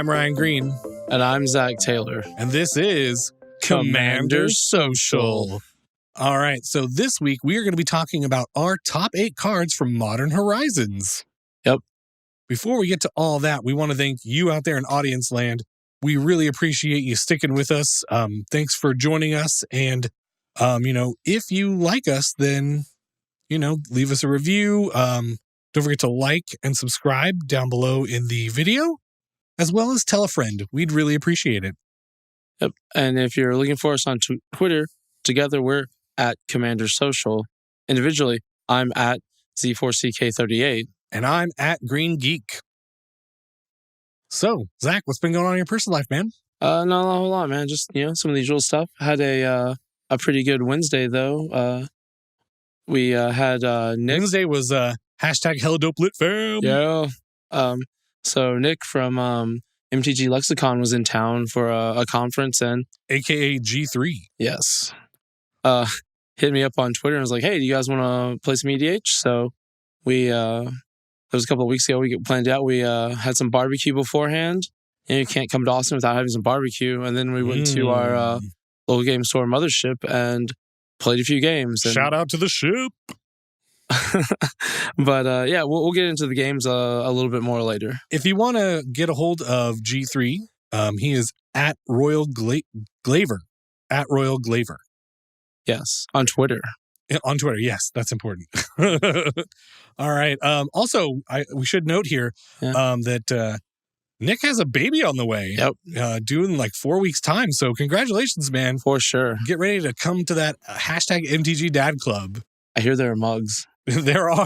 I'm Ryan Green. And I'm Zack Taylor. And this is Commander Social. All right, so this week we are going to be talking about our top 8 cards from Modern Horizons. Yep. Before we get to all that, we want to thank you out there in audience land. We really appreciate you sticking with us. Thanks for joining us. And, if you like us, then, leave us a review. Don't forget to like and subscribe down below in the video, as well as tell a friend. We'd really appreciate it. Yep. And if you're looking for us on Twitter, together we're at Commander Social. Individually, I'm at Z4CK38. And I'm at Green Geek. So, Zach, what's been going on in your personal life, man? Not a whole lot, man. Just, some of the usual stuff. Had a pretty good Wednesday, though. We had Nick. Wednesday was hashtag Hella Dope Lit Fam. Yeah. So Nick from MTG Lexicon was in town for a conference, and AKA G3. Yes. Hit me up on Twitter and was like, hey, do you guys want to play some EDH? So we, it was a couple of weeks ago, we planned out. We had some barbecue beforehand. And you can't come to Austin without having some barbecue. And then we went to our local game store, Mothership, and played a few games. And shout out to the ship. But we'll get into the games a little bit more later. If you want to get a hold of G3, he is at Royal Glaver. At Royal Glaver. Yes, on Twitter. On Twitter, yes, that's important. All right. Also, we should note here that Nick has a baby on the way. Yep. Due in like 4 weeks' time. So congratulations, man. For sure. Get ready to come to that hashtag MTG Dad Club. I hear there are mugs. There are.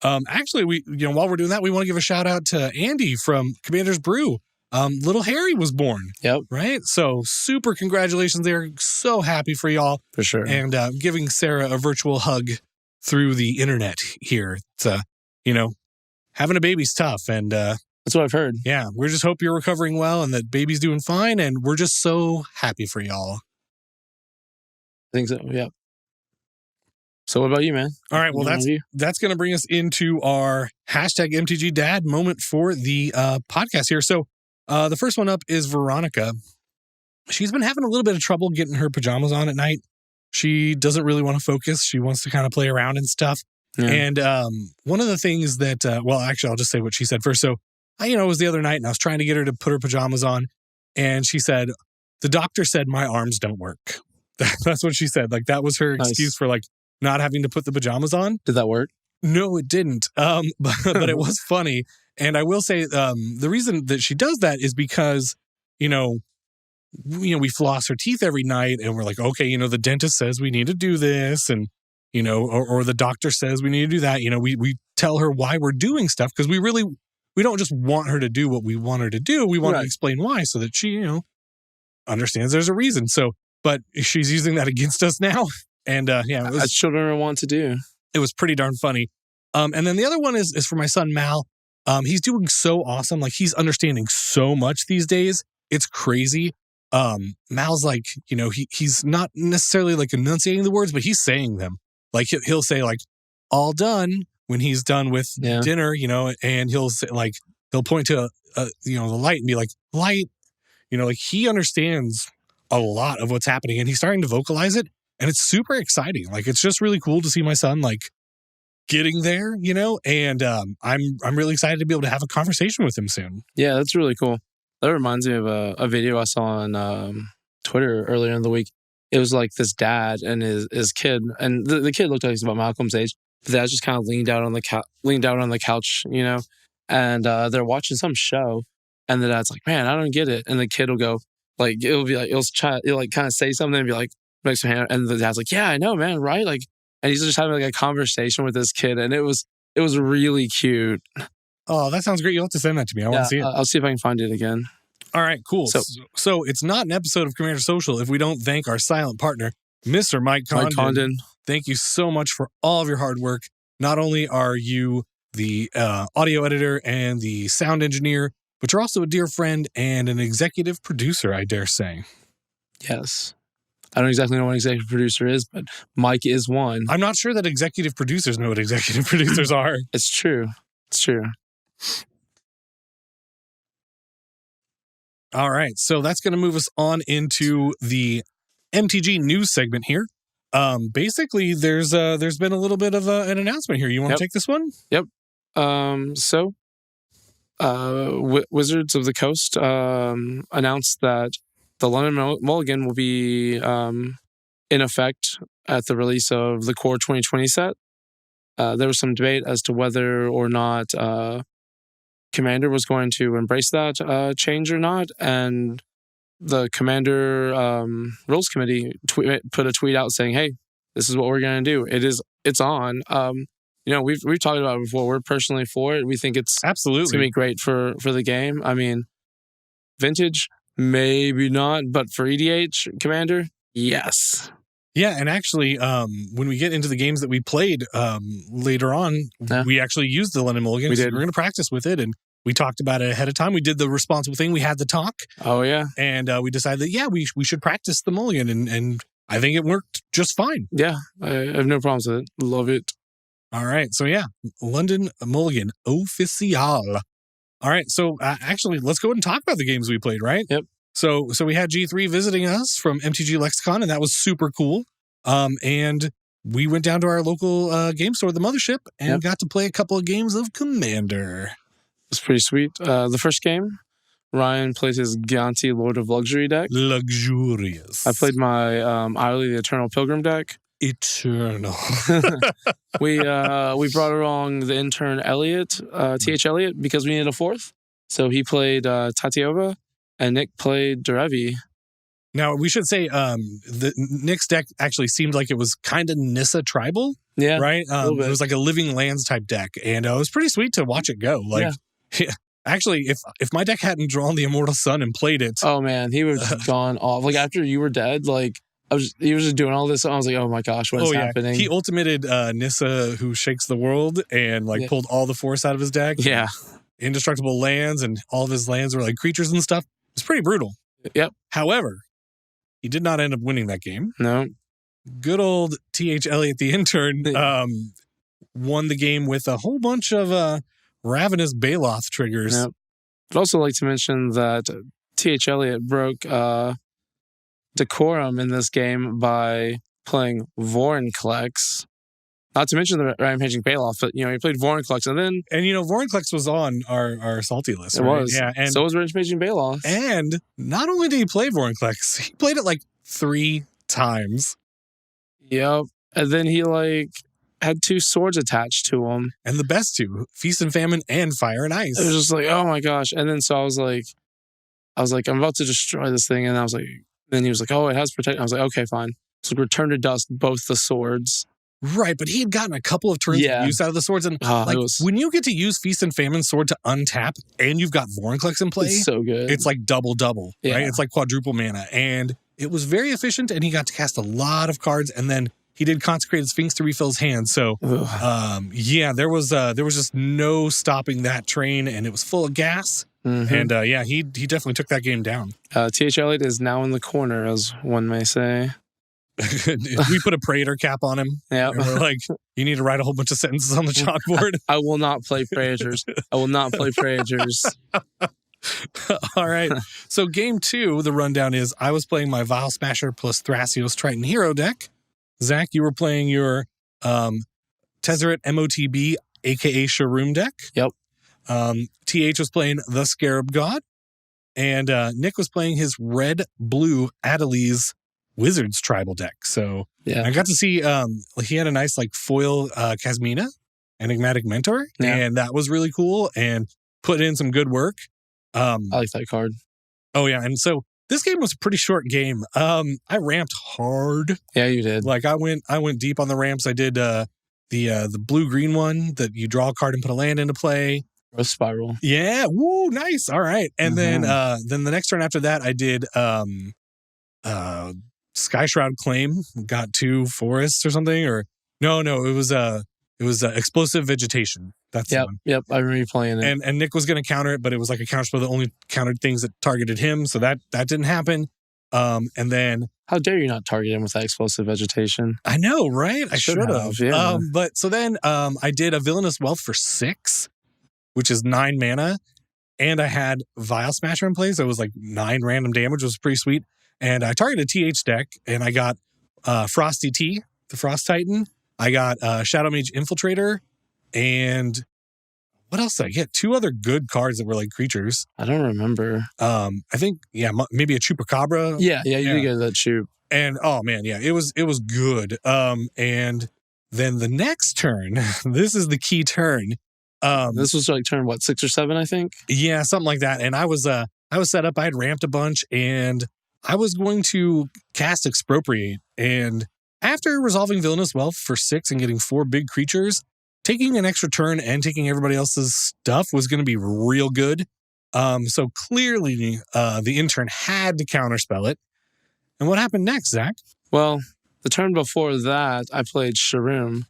Actually, while we're doing that, we want to give a shout out to Andy from Commander's Brew. Little Harry was born. Yep. Right? So super congratulations there. So happy for y'all. For sure. And giving Sarah a virtual hug through the internet here. It's, having a baby's tough. And that's what I've heard. Yeah. We just hope you're recovering well and that baby's doing fine. And we're just so happy for y'all. I think so. Yeah. So what about you, man? All right. Well, that's going to bring us into our hashtag MTG Dad moment for the podcast here. So the first one up is Veronica. She's been having a little bit of trouble getting her pajamas on at night. She doesn't really want to focus. She wants to kind of play around and stuff. Yeah. And one of the things that, actually, I'll just say what she said first. So, it was the other night and I was trying to get her to put her pajamas on. And she said, the doctor said my arms don't work. That's what she said. Like, that was her excuse for like not having to put the pajamas on. Did that work? No, it didn't. But it was funny. And I will say the reason that she does that is because, we floss her teeth every night and we're like, okay, the dentist says we need to do this. And, or the doctor says we need to do that. We tell her why we're doing stuff because we don't just want her to do what we want her to do. We want to explain why so that she, understands there's a reason. So, but she's using that against us now. And as children want to do. It was pretty darn funny. And then the other one is for my son, Mal. He's doing so awesome. Like he's understanding so much these days. It's crazy. Mal's like, he's not necessarily like enunciating the words, but he's saying them. Like he'll say like all done when he's done with dinner, and he'll say like, he'll point to, the light and be like light, like he understands a lot of what's happening and he's starting to vocalize it. And it's super exciting. Like, it's just really cool to see my son, like, getting there, and I'm really excited to be able to have a conversation with him soon. Yeah, that's really cool. That reminds me of a video I saw on Twitter earlier in the week. It was like this dad and his kid, and the kid looked like he's about Malcolm's age. The dad just kind of leaned out on the couch, and they're watching some show, and the dad's like, man, I don't get it. And the kid will go, like, it'll kind of say something and be like, makes my hand, and the dad's like, yeah, I know, man, right? Like, and he's just having like a conversation with this kid, and it was really cute. Oh, that sounds great. You'll have to send that to me. I want to see it. I'll see if I can find it again. All right, cool. So it's not an episode of Commander Social if we don't thank our silent partner, Mr. Mike Condon. Thank you so much for all of your hard work. Not only are you the audio editor and the sound engineer, but you're also a dear friend and an executive producer, I dare say. Yes. I don't exactly know what an executive producer is, but Mike is one. I'm not sure that executive producers know what executive producers are. It's true. All right, so that's going to move us on into the MTG news segment here. Basically, there's been a little bit of an announcement here. You want to take this one? Yep. Wizards of the Coast announced that the London Mulligan will be in effect at the release of the Core 2020 set. There was some debate as to whether or not Commander was going to embrace that change or not, and the Commander Rules Committee put a tweet out saying, "Hey, this is what we're going to do. It's on." We've talked about it before. We're personally for it. We think it's absolutely going to be great for the game. I mean, Vintage, maybe not, but for EDH Commander, yes. Yeah, and actually, when we get into the games that we played later on, we actually used the London Mulligan. We did. We're going to practice with it, and we talked about it ahead of time. We did the responsible thing. We had the talk. Oh, yeah. And we decided that, we should practice the Mulligan, and I think it worked just fine. Yeah, I have no problems with it. Love it. All right, so London Mulligan official. All right, so actually, let's go ahead and talk about the games we played, right? Yep. So we had G3 visiting us from MTG Lexicon, and that was super cool. And we went down to our local game store, the Mothership, and got to play a couple of games of Commander. It's pretty sweet. The first game, Ryan played his Ganti Lord of Luxury deck. Luxurious. I played my Irely the Eternal Pilgrim deck. Eternal. We brought along the intern Elliot, T.H. Elliott, because we needed a fourth. So he played Tatiova, and Nick played Derevi. Now, we should say the Nick's deck actually seemed like it was kind of Nissa tribal. Yeah. Right? It was like a Living Lands type deck. And it was pretty sweet to watch it go. Actually, if my deck hadn't drawn the Immortal Sun and played it. Oh, man. He was gone off. Like, after you were dead, he was just doing all this. I was like, oh my gosh, what is happening? He ultimated Nissa, who shakes the world, and pulled all the force out of his deck. Yeah. Indestructible lands, and all of his lands were like creatures and stuff. It's pretty brutal. Yep. However, he did not end up winning that game. No. Good old T.H. Elliott, the intern, won the game with a whole bunch of Ravenous Baloth triggers. Yep. I'd also like to mention that T.H. Elliott broke decorum in this game by playing Vorinclex. Not to mention the Rampaging Baloth, but he played Vorinclex, and Vorinclex was on our salty list. It was, yeah, and so was Rampaging Baloth. And not only did he play Vorinclex, he played it like 3 times. Yep, and then he had 2 swords attached to him, and the best 2, Feast and Famine and Fire and Ice. It was just like, oh my gosh! And then so I was like, I'm about to destroy this thing, and I was like. Then he was like, oh, it has protection. I was like, okay, fine. So return to dust both the swords. Right, but he had gotten a couple of turns of use out of the swords. And when you get to use Feast and Famine sword to untap and you've got Vorinclex in play, it's so good. It's like double, right? It's like quadruple mana. And it was very efficient, and he got to cast a lot of cards, and then he did Consecrated Sphinx to refill his hand. So, there was just no stopping that train, and it was full of gas. Mm-hmm. And he definitely took that game down. T.H. Elliott is now in the corner, as one may say. We put a Praetor cap on him. Yeah, we're like, you need to write a whole bunch of sentences on the chalkboard. I will not play Praetors. I will not play Praetors. All right. So game 2, the rundown is I was playing my Vile Smasher plus Thrasios Triton Hero deck. Zach, you were playing your Tezzeret MOTB, aka Sharoom deck. Yep. TH was playing the Scarab God, and Nick was playing his red-blue Adeliz Wizards tribal deck. So I got to see he had a nice foil Kasmina, Enigmatic Mentor, and that was really cool and put in some good work. I like that card. Oh yeah, and so this game was a pretty short game. I ramped hard. Yeah, you did. I went deep on the ramps. I did the blue-green one that you draw a card and put a land into play. A spiral. Yeah. Woo, nice. All right. And then the next turn after that, I did Sky Shroud Claim, got 2 forests or something, or no, it was Explosive Vegetation. That's the one. Yep. I remember you playing it. And Nick was going to counter it, but it was like a counter spell that only countered things that targeted him, so that didn't happen. And then how dare you not target him with that Explosive Vegetation? I know, right? I should have. Yeah. But so then I did a Villainous Wealth for 6, which is 9 mana. and I had Vile Smasher in play, so it was like 9 random damage, was pretty sweet. And I targeted TH deck, and I got Frosty T, the Frost Titan. I got Shadow Mage Infiltrator, and what else did I get? 2 other good cards that were like creatures. I don't remember. I think, maybe a Chupacabra. Yeah, you did get that Chup. And oh man, yeah, it was good. And then the next turn, this is the key turn. This was like turn 6 or 7, I think. Yeah, something like that. And I was set up. I had ramped a bunch, and I was going to cast Expropriate. And after resolving Villainous Wealth for 6 and getting 4 big creatures, taking an extra turn and taking everybody else's stuff was going to be real good. So clearly, the intern had to counterspell it. And what happened next, Zach? Well, the turn before that, I played Shroom.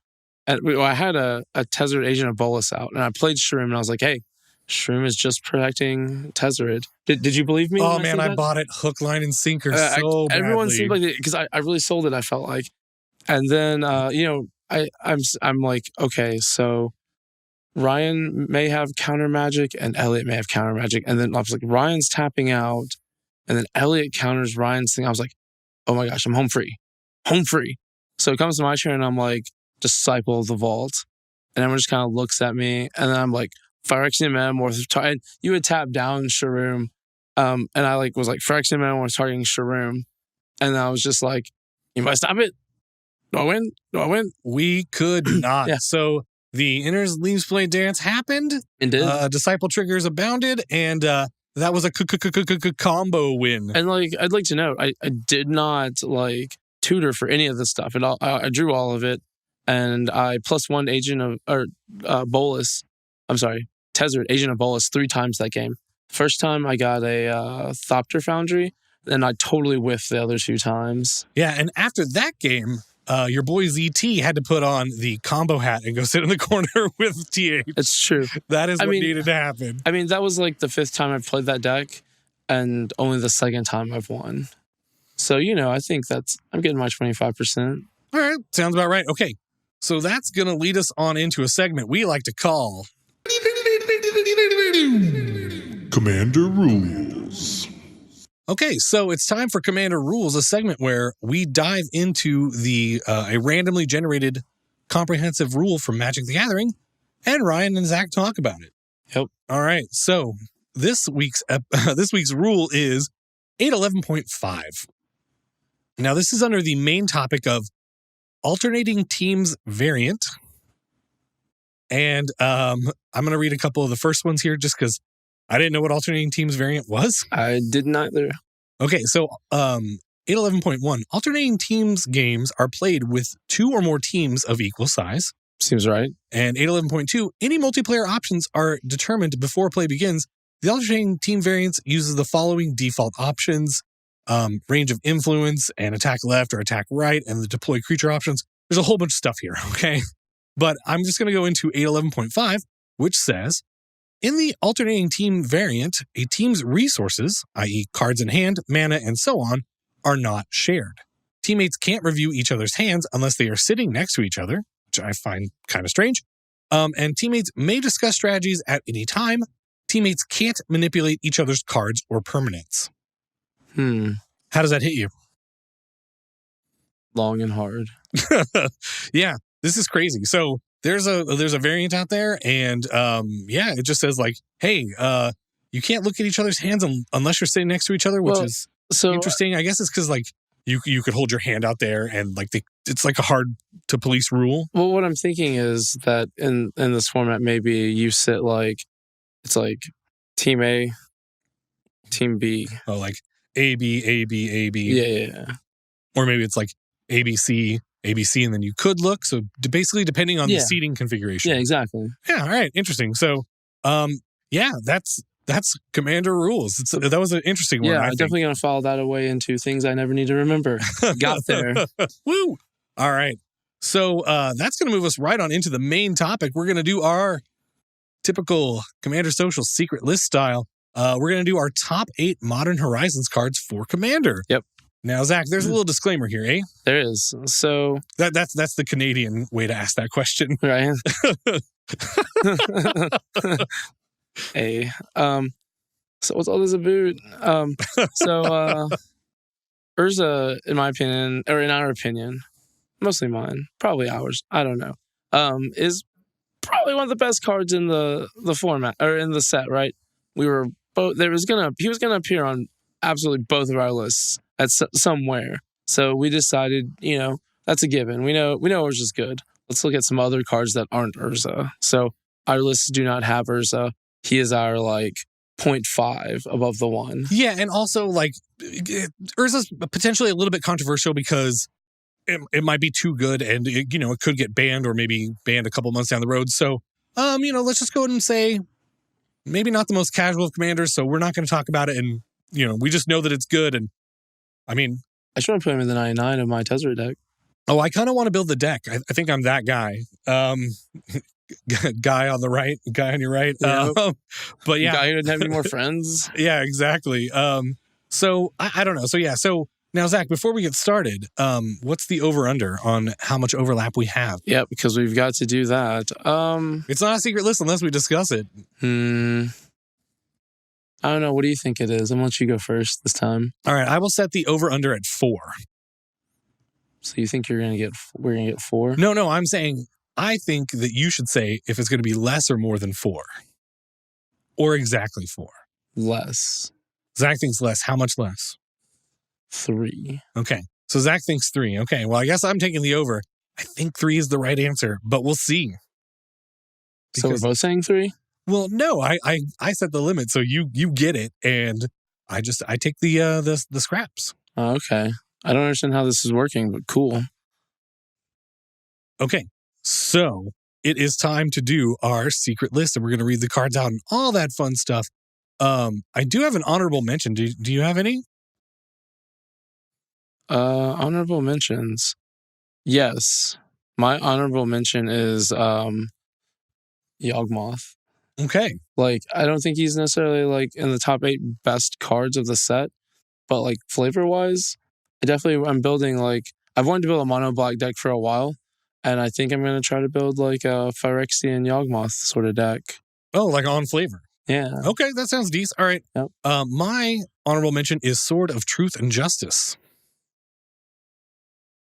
And I had a Tezzeret Agent of Bolus out, and I played Shroom, and I was like, hey, Shroom is just protecting Tezzeret. Did you believe me? Oh, man, I bought it hook, line, and sinker so badly. Everyone seemed like it, because I really sold it, I felt like. And then, I'm like, okay, so Ryan may have counter magic, and Elliot may have counter magic. And then I was like, Ryan's tapping out, and then Elliot counters Ryan's thing. I was like, oh my gosh, I'm home free. Home free. So it comes to my turn, and I'm like, Disciple of the Vault. And everyone just kind of looks at me, and then I'm like, Phyrexian Metamorph. And you would tap down Shroom. And I was like, Phyrexian Metamorph targeting Shroom. And I was just like, you must stop it. Do I win? Do I win? We could not. Yeah. So the Inner's Leaves Play dance happened. It did. Disciple triggers abounded, and that was a combo win. And I'd like to note, I did not tutor for any of this stuff. I drew all of it, and I +1 Agent of Bolus. I'm sorry, Tezzeret Agent of Bolus 3 times that game. First time I got a Thopter Foundry, and I totally whiffed the other 2 times. Yeah, and after that game, your boy ZT had to put on the combo hat and go sit in the corner with TH. It's true. That is what needed to happen. I mean, that was like the 5th time I've played that deck, and only the 2nd time I've won. So, I think I'm getting my 25%. All right, sounds about right. Okay, so that's going to lead us on into a segment we like to call Commander Rules. Okay, so it's time for Commander Rules, a segment where we dive into a randomly generated comprehensive rule from Magic the Gathering, and Ryan and Zack talk about it. Yep. All right, so this week's rule is 811.5. Now, this is under the main topic of alternating teams variant. And I'm going to read a couple of the first ones here just because I didn't know what alternating teams variant was. I didn't either. Okay, so 811.1. Alternating teams games are played with 2 or more teams of equal size. Seems right. And 811.2. Any multiplayer options are determined before play begins. The alternating team variants uses the following default options. Range of influence and attack left or attack right, and the deploy creature options. There's a whole bunch of stuff here, okay? But I'm just going to go into 811.5, which says, in the alternating team variant, a team's resources, i.e. cards in hand, mana, and so on, are not shared. Teammates can't review each other's hands unless they are sitting next to each other, which I find kind of strange. And teammates may discuss strategies at any time. Teammates can't manipulate each other's cards or permanents. How does that hit you? Long and hard. Yeah, this is crazy. So there's a variant out there, and it just says hey, you can't look at each other's hands unless you're sitting next to each other, which is so interesting. I guess it's because you could hold your hand out there, and it's a hard to police rule. Well, what I'm thinking is that in this format, maybe you sit it's team A, team B. Oh, A, B, A, B, A, B. Yeah. Or maybe it's ABC, ABC, and then you could look. So basically, depending on the seating configuration. Yeah, exactly. Yeah, all right. Interesting. So, that's Commander Rules. That was an interesting one. Yeah, I'm definitely going to follow that away into things I never need to remember. Got there. Woo! All right. So that's going to move us right on into the main topic. We're going to do our typical Commander Social secret list style. We're going to do our top 8 Modern Horizons cards for Commander. Yep. Now, Zach, there's a little disclaimer here, eh? There is. So that's the Canadian way to ask that question. Right. Hey, so what's all this about? So Urza, in my opinion, or in our opinion, mostly mine, probably ours, I don't know, is probably one of the best cards in the format or in the set, right? We were both he was gonna appear on absolutely both of our lists at somewhere. So we decided, that's a given. We know Urza's good. Let's look at some other cards that aren't Urza. So our lists do not have Urza. He is our 0.5 above the one. Yeah, and also Urza's potentially a little bit controversial because it might be too good and it could get banned or maybe banned a couple months down the road. So, let's just go ahead and say maybe not the most casual of commanders. So we're not going to talk about it. And, we just know that it's good. And I mean, I just want to put him in the 99 of my Tezzeret deck. Oh, I kind of want to build the deck. I think I'm that guy. Guy on the right, guy on your right. Yeah. But yeah. Guy who doesn't have any more friends. Yeah, exactly. So I don't know. So yeah. So now, Zach, before we get started, what's the over-under on how much overlap we have? Yeah, because we've got to do that. It's not a secret list unless we discuss it. I don't know. What do you think it is? I'm gonna let you go first this time. All right, I will set the over-under at 4. So you think we're gonna get 4? No, I'm saying I think that you should say if it's going to be less or more than 4. Or exactly 4. Less. Zach thinks less. How much less? 3. Okay. So Zach thinks 3. Okay. Well, I guess I'm taking the over. I think 3 is the right answer, but we'll see. So we're both saying 3? Well, no, I set the limit, so you get it, and I take the scraps. Oh, okay. I don't understand how this is working, but cool. Okay. So it is time to do our secret list, and we're going to read the cards out and all that fun stuff. I do have an honorable mention. Do you have any? Honorable mentions. Yes. My honorable mention is Yawgmoth. Okay. I don't think he's necessarily in the top 8 best cards of the set, but flavor-wise, I'm building I've wanted to build a mono black deck for a while. And I think I'm going to try to build a Phyrexian Yawgmoth sort of deck. Oh, on flavor. Yeah. Okay, that sounds decent. All right. Yep. My honorable mention is Sword of Truth and Justice.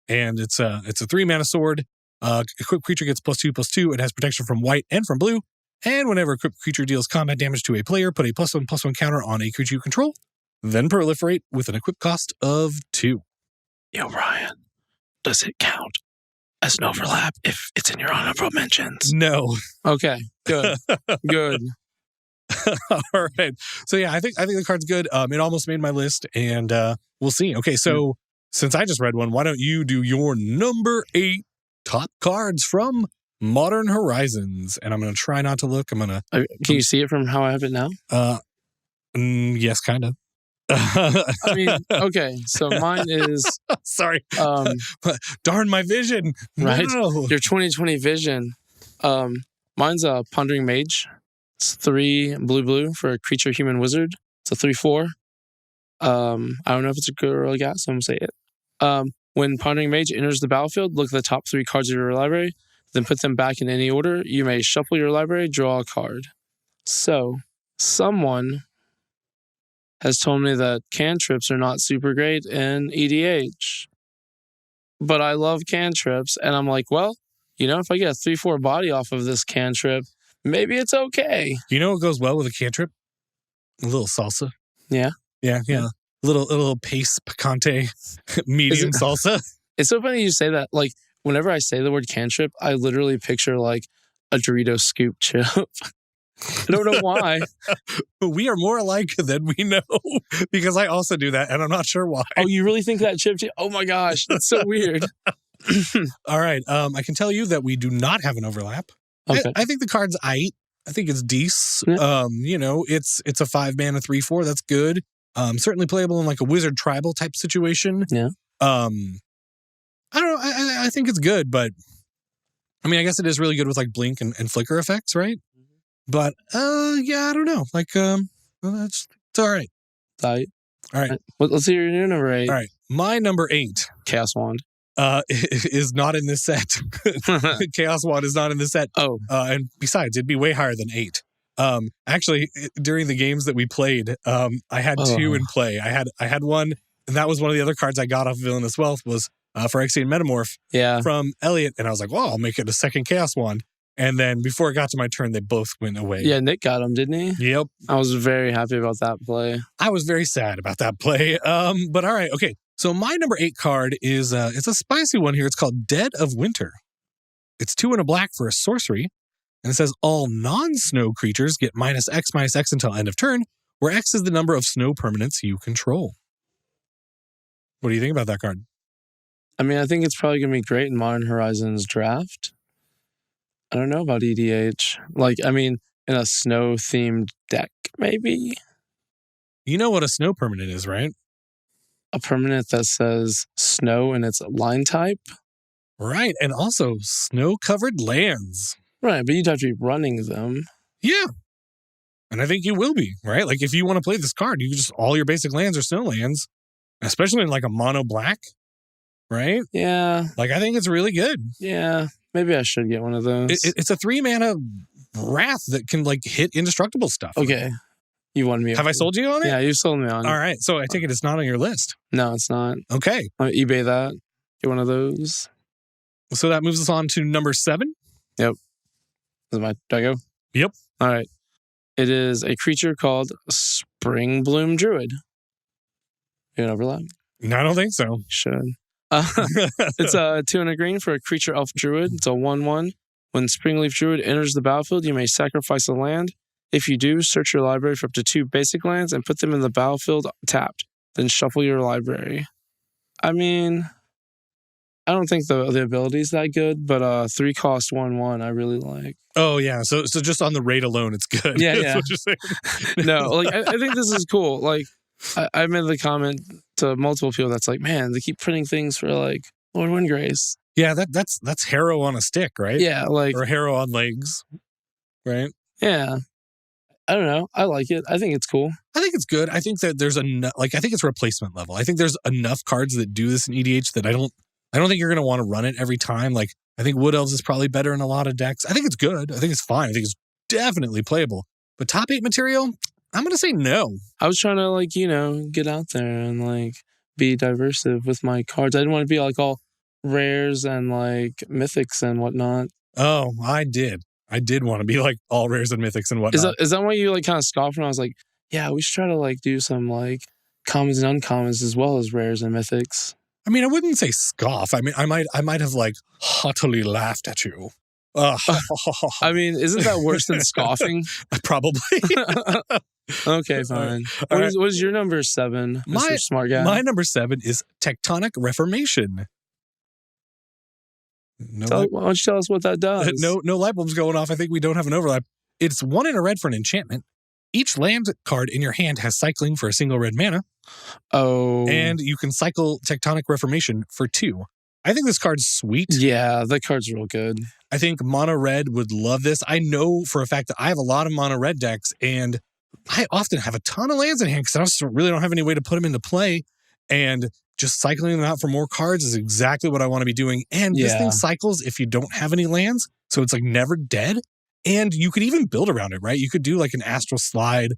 And it's a 3-mana sword. Equipped creature gets +2/+2. It has protection from white and from blue. And whenever a equipped creature deals combat damage to a player, put a +1/+1 counter on a creature you control. Then proliferate with an equip cost of 2. Yo, Ryan, does it count as an overlap if it's in your honorable mentions? No. Okay, good. Good. All right. So yeah, I think the card's good. It almost made my list, and we'll see. Okay, so since I just read one, why don't you do your number 8 top cards from Modern Horizons? And I'm going to try not to look. Can you see it from how I have it now? Yes, kind of. I mean, okay, so mine is sorry. Darn my vision. Right? No. Your 2020 vision. Mine's a Pondering Mage. It's 3 blue for a creature human wizard. It's a 3/4. I don't know if it's a good or a gas, so I'm gonna say it. When Pondering Mage enters the battlefield, look at the top 3 cards of your library, then put them back in any order. You may shuffle your library, draw a card. So someone has told me that cantrips are not super great in EDH. But I love cantrips, and I'm like, well, if I get a 3/4 body off of this cantrip, maybe it's okay. You know what goes well with a cantrip? A little salsa. Yeah? Yeah. A little pace picante medium salsa. It's so funny you say that. Whenever I say the word cantrip, I literally picture a Dorito scoop chip. I don't know why. We are more alike than we know because I also do that and I'm not sure why. Oh, you really think that chip? Oh my gosh, that's so weird. All right. I can tell you that we do not have an overlap. Okay. I think the card's aight. I think it's decent. Yeah. It's a 5-mana 3/4. That's good. Certainly playable in a wizard tribal type situation. Yeah. I don't know. I think it's good, but I mean, I guess it is really good with blink and flicker effects, right? But yeah, I don't know. It's all right. All right. Let's hear your number 8. All right. My number 8. Chaos Wand. Is not in this set. Chaos Wand is not in this set. Oh. And besides, it'd be way higher than 8. Actually, during the games that we played, I had two in play. I had one, and that was one of the other cards I got off Villainous Wealth was Phyrexian Metamorph from Elliot, and I was like, well, I'll make it a second Chaos Wand. And then before it got to my turn, they both went away. Yeah, Nick got him, didn't he? Yep. I was very happy about that play. I was very sad about that play. But all right, okay. So my number 8 card is it's a spicy one here. It's called Dead of Winter. It's 2 and a black for a sorcery. And it says all non-snow creatures get -X until end of turn, where X is the number of snow permanents you control. What do you think about that card? I mean, I think it's probably going to be great in Modern Horizons draft. I don't know about EDH. Like, I mean, in a snow-themed deck, maybe? You know what a snow permanent is, right? A permanent that says snow in its line type? Right, and also snow-covered lands. Right, but you'd have to be running them. Yeah. And I think you will be, right? Like, if you want to play this card, you just, all your basic lands are snow lands, especially in like a mono black, right? Yeah. Like, I think it's really good. Yeah. Maybe I should get one of those. It's a 3-mana wrath that can like hit indestructible stuff. Okay. You wanted me. Have I sold you on it? Yeah, you sold me on it. All right. So I take it it's not on your list. No, it's not. Okay. I'll eBay that. Get one of those. So that moves us on to number 7. Yep. Do I go? Yep. All right. It is a creature called Spring Bloom Druid. You an overlap? No, I don't think so. Should. It's a 2 and a green for a creature elf druid. It's a 1/1. When Springleaf Druid enters the battlefield, you may sacrifice a land. If you do, search your library for up to 2 basic lands and put them in the battlefield tapped. Then shuffle your library. I mean, I don't think the ability is that good, but 3-cost 1/1 I really like. Oh yeah, so just on the rate alone, it's good. Yeah, That's yeah. what you're saying. No, like I think this is cool. Like I made the comment to multiple people that's like, man, they keep printing things for like Lord Windgrace. Yeah, that's Harrow on a stick, right? Yeah, like or Harrow on legs, right? Yeah, I don't know. I like it. I think it's cool. I think it's good. I think that there's enough. Like I think it's replacement level. I think there's enough cards that do this in EDH that I don't think you're going to want to run it every time. Like I think Wood Elves is probably better in a lot of decks. I think it's good. I think it's fine. I think it's definitely playable. But top 8 material, I'm going to say no. I was trying to like, get out there and like be diversive with my cards. I didn't want to be like all rares and like mythics and whatnot. Oh, I did want to be like all rares and mythics and whatnot. Is that why you like kind of scoffed when I was like, yeah, we should try to like do some like commons and uncommons as well as rares and mythics? I mean, I wouldn't say scoff. I mean, I might have like haughtily laughed at you. I mean, isn't that worse than scoffing? Probably. Okay, fine. All right. What is your number 7, Mr. Smart Guy? My number 7 is Tectonic Reformation. Why don't you tell us what that does? No light bulbs going off. I think we don't have an overlap. It's 1 and a red for an enchantment. Each land card in your hand has cycling for a single red mana. Oh. And you can cycle Tectonic Reformation for 2. I think this card's sweet. Yeah, that card's real good. I think mono red would love this. I know for a fact that I have a lot of mono red decks, and I often have a ton of lands in hand because I just really don't have any way to put them into play. And just cycling them out for more cards is exactly what I want to be doing. And this thing cycles if you don't have any lands. So it's like never dead. And you could even build around it, right? You could do like an Astral Slide,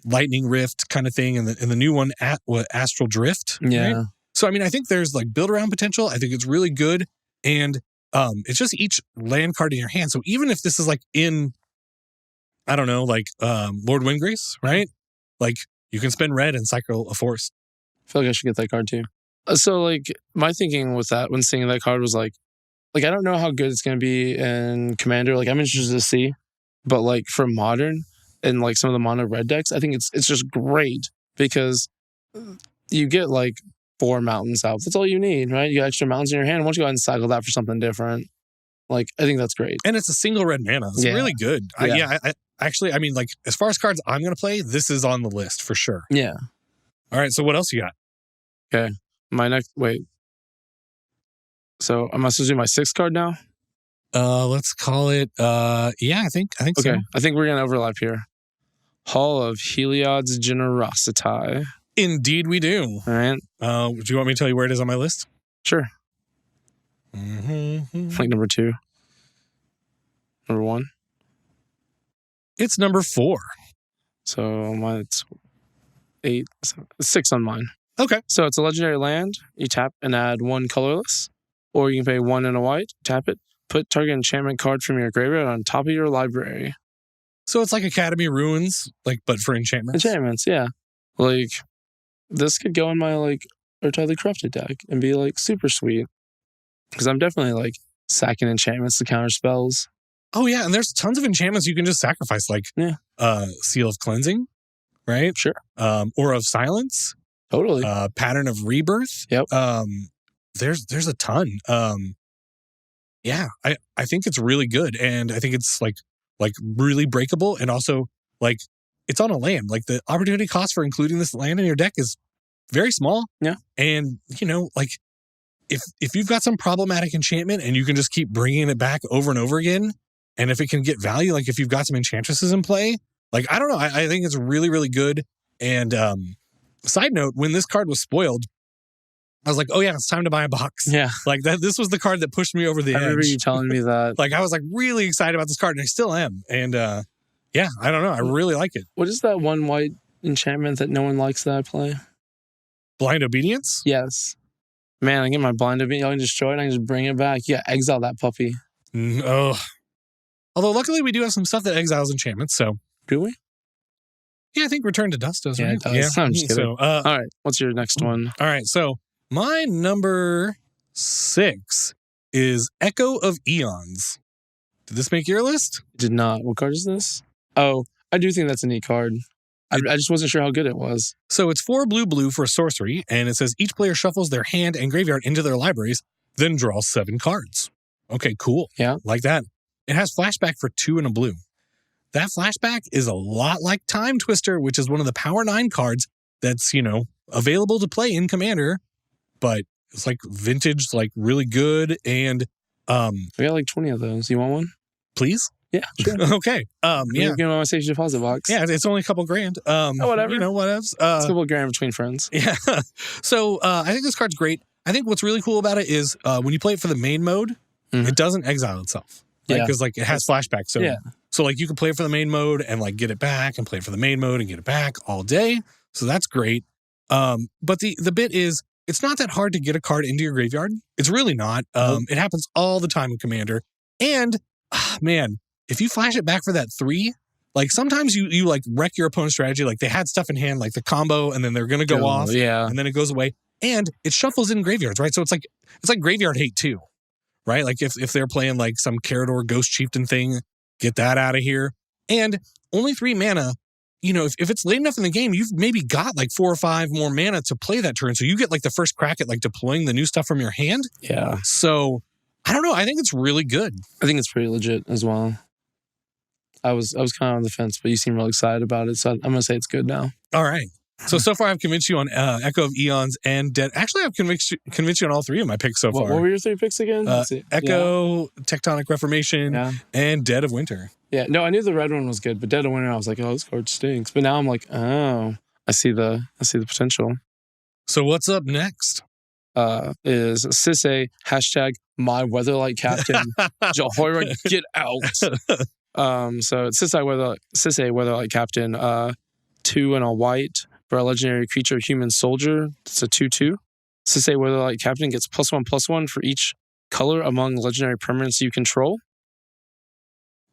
Lightning Rift kind of thing. And the new one, Astral Drift. Yeah. Right? So, I mean, I think there's like build around potential. I think it's really good. And it's just each land card in your hand. So even if this is like in, I don't know, like Lord Windgrace, right? Like you can spend red and cycle a forest. I feel like I should get that card too. So like my thinking with that when seeing that card was like I don't know how good it's going to be in Commander. Like I'm interested to see, but like for Modern and like some of the mono red decks, I think it's just great because you get like 4 mountains out. That's all you need, right? You got extra mountains in your hand. Why don't you go ahead and cycle that for something different? Like I think that's great. And it's a single red mana. It's really good. Yeah. I actually, I mean, like as far as cards I'm going to play, this is on the list for sure. Yeah. All right. So what else you got? Okay. Wait. So am I supposed to do my 6th card now? Let's call it. Yeah, I think okay. so. I think we're gonna overlap here. Hall of Heliod's Generosity. Indeed, we do. All right. Do you want me to tell you where it is on my list? Sure. Mm-hmm. Like number 2. Number 1. It's number 4. So mine's 6 on mine. Okay. So it's a legendary land. You tap and add 1 colorless, or you can pay 1 and a white. Tap it. Put target enchantment card from your graveyard on top of your library. So it's like Academy Ruins, like, but for enchantments. Enchantments, yeah. Like, this could go in my, like, Entirely Corrupted deck and be, like, super sweet. Because I'm definitely, like, sacking enchantments to counter spells. Oh, yeah. And there's tons of enchantments you can just sacrifice, like Seal of Cleansing, right? Sure. Aura of Silence. Totally. Pattern of Rebirth. Yep. There's a ton. Yeah, I think it's really good. And I think it's like really breakable. And also, like, it's on a land. Like, the opportunity cost for including this land in your deck is very small. Yeah. And, you know, like, if you've got some problematic enchantment and you can just keep bringing it back over and over again, and if it can get value, like if you've got some enchantresses in play, like, I don't know. I think it's really, really good. And side note, when this card was spoiled, I was like, oh yeah, it's time to buy a box. Yeah. Like this was the card that pushed me over the edge. I remember you telling me that. Like, I was like really excited about this card, and I still am. And yeah, I don't know. I really like it. What is that 1 white enchantment that no one likes that I play? Blind Obedience? Yes. Man, I get my blind obedience. I can destroy it. I can just bring it back. Yeah, exile that puppy. Oh. Although luckily we do have some stuff that exiles enchantments. So do we? Yeah, I think Return to Dust does. Yeah, right? it does. Yeah. I'm just kidding. So, all right, what's your next one? All right, so my number 6 is Echo of Eons. Did this make your list? Did not. What card is this? Oh, I do think that's a neat card. I just wasn't sure how good it was. So it's 4 blue for a sorcery, and it says each player shuffles their hand and graveyard into their libraries, then draws 7 cards. Okay, cool. Yeah. Like that. It has flashback for 2 and a blue. That flashback is a lot like Time Twister, which is one of the Power 9 cards that's, you know, available to play in Commander, but it's like vintage, like really good. And I got like 20 of those. You want one? Please? Yeah, sure. Okay. Yeah. Give me my safety deposit box. Yeah, it's only a couple grand. Whatever. You know, whatever. It's a couple grand between friends. Yeah. So I think this card's great. I think what's really cool about it is when you play it for the main mode, it doesn't exile itself. Right? Because like it has flashback. So like you can play it for the main mode and like get it back and play it for the main mode and get it back all day. So that's great. But the bit is it's not that hard to get a card into your graveyard. It's really not. It happens all the time in Commander. And man, if you flash it back for that 3, like sometimes you like wreck your opponent's strategy. Like they had stuff in hand, like the combo, and then they're gonna go off. Yeah. And then it goes away. And it shuffles in graveyards, right? So it's like graveyard hate too. Right? Like if they're playing like some Carador Ghost Chieftain thing, get that out of here. And only 3 mana, you know, if it's late enough in the game, you've maybe got like 4 or 5 more mana to play that turn. So you get like the first crack at like deploying the new stuff from your hand. Yeah. So I don't know. I think it's really good. I think it's pretty legit as well. I was kind of on the fence, but you seem really excited about it. So I'm going to say it's good now. All right. So far I've convinced you on Echo of Eons and Dead. Actually, I've convinced you on all 3 of my picks so far. What were your 3 picks again? Echo, Tectonic Reformation, and Dead of Winter. Yeah. No, I knew the red one was good, but Dead of Winter, I was like, oh, this card stinks. But now I'm like, oh, I see the potential. So what's up next? Is Sisay # my Weatherlight Captain. Jahora, get out. So it's Sisay Weatherlight Captain, 2 and a white for a legendary creature, human soldier. It's a 2/2. Sisay Weatherlight Captain gets +1/+1 for each color among legendary permanents you control.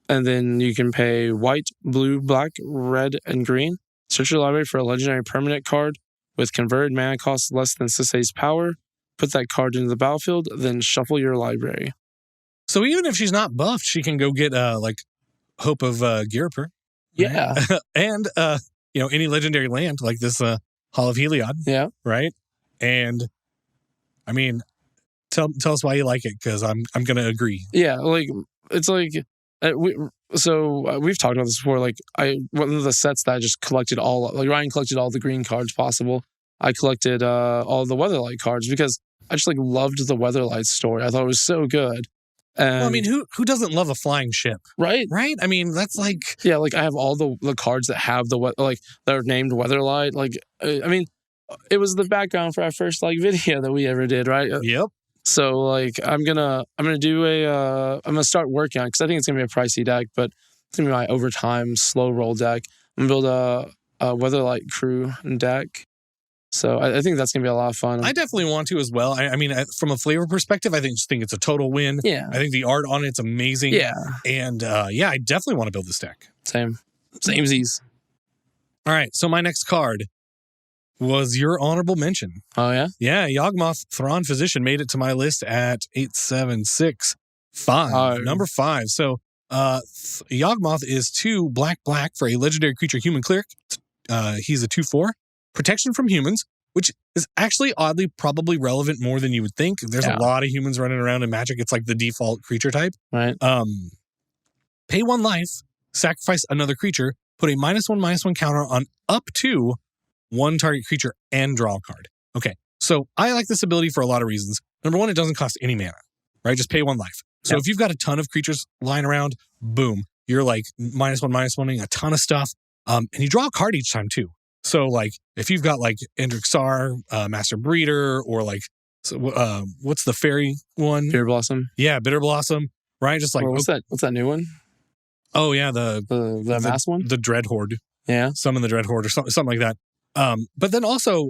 And then you can pay white, blue, black, red, and green. Search your library for a legendary permanent card with converted mana cost less than Sisay's power. Put that card into the battlefield, then shuffle your library. So even if she's not buffed, she can go get like Hope of Girapur. Right? Yeah. And you know, any legendary land like this Hall of Heliod. Yeah. Right? And I mean, tell us why you like it, because I'm gonna agree. Yeah, like it's like we've talked about this before. Like one of the sets that I just collected Ryan collected all the green cards possible. I collected all the Weatherlight cards because I just like loved the Weatherlight story. I thought it was so good. And, well, I mean, who doesn't love a flying ship? Right? Right? I mean, that's like... Yeah, like I have all the cards that have that are named Weatherlight. Like, I mean, it was the background for our first like video that we ever did, right? Yep. So like I'm gonna start working on it because I think it's gonna be a pricey deck, but It's going to be my overtime slow roll deck. I'm going to build a Weatherlight crew deck. So I think that's going to be a lot of fun. I definitely want to as well. I mean, from a flavor perspective, I think it's a total win. Yeah. I think the art on it's amazing. Yeah. And I definitely want to build this deck. Same Z's. All right. So my next card was your honorable mention. Oh, yeah? Yeah. Yawgmoth Thrawn Physician made it to my list at 8765. Number 5. So Yawgmoth is 2 black for a legendary creature human cleric. He's a 2/4. Protection from humans, which is actually oddly probably relevant more than you would think. There's a lot of humans running around in Magic. It's like the default creature type. Right. Pay 1 life, sacrifice another creature, put a -1/-1 counter on up to 1 target creature and draw a card. Okay, so I like this ability for a lot of reasons. Number 1, it doesn't cost any mana, right? Just pay 1 life. So if you've got a ton of creatures lying around, boom, you're like -1/-1ing a ton of stuff. And you draw a card each time too. So, like, if you've got, like, Endrixar, Master Breeder, or, like, what's the fairy one? Bitter Blossom. Yeah, Bitter Blossom, right? Just like... What's that new one? Oh, yeah, the mass one? The Dread Horde. Yeah. Summon the Dread Horde or something like that. But then also,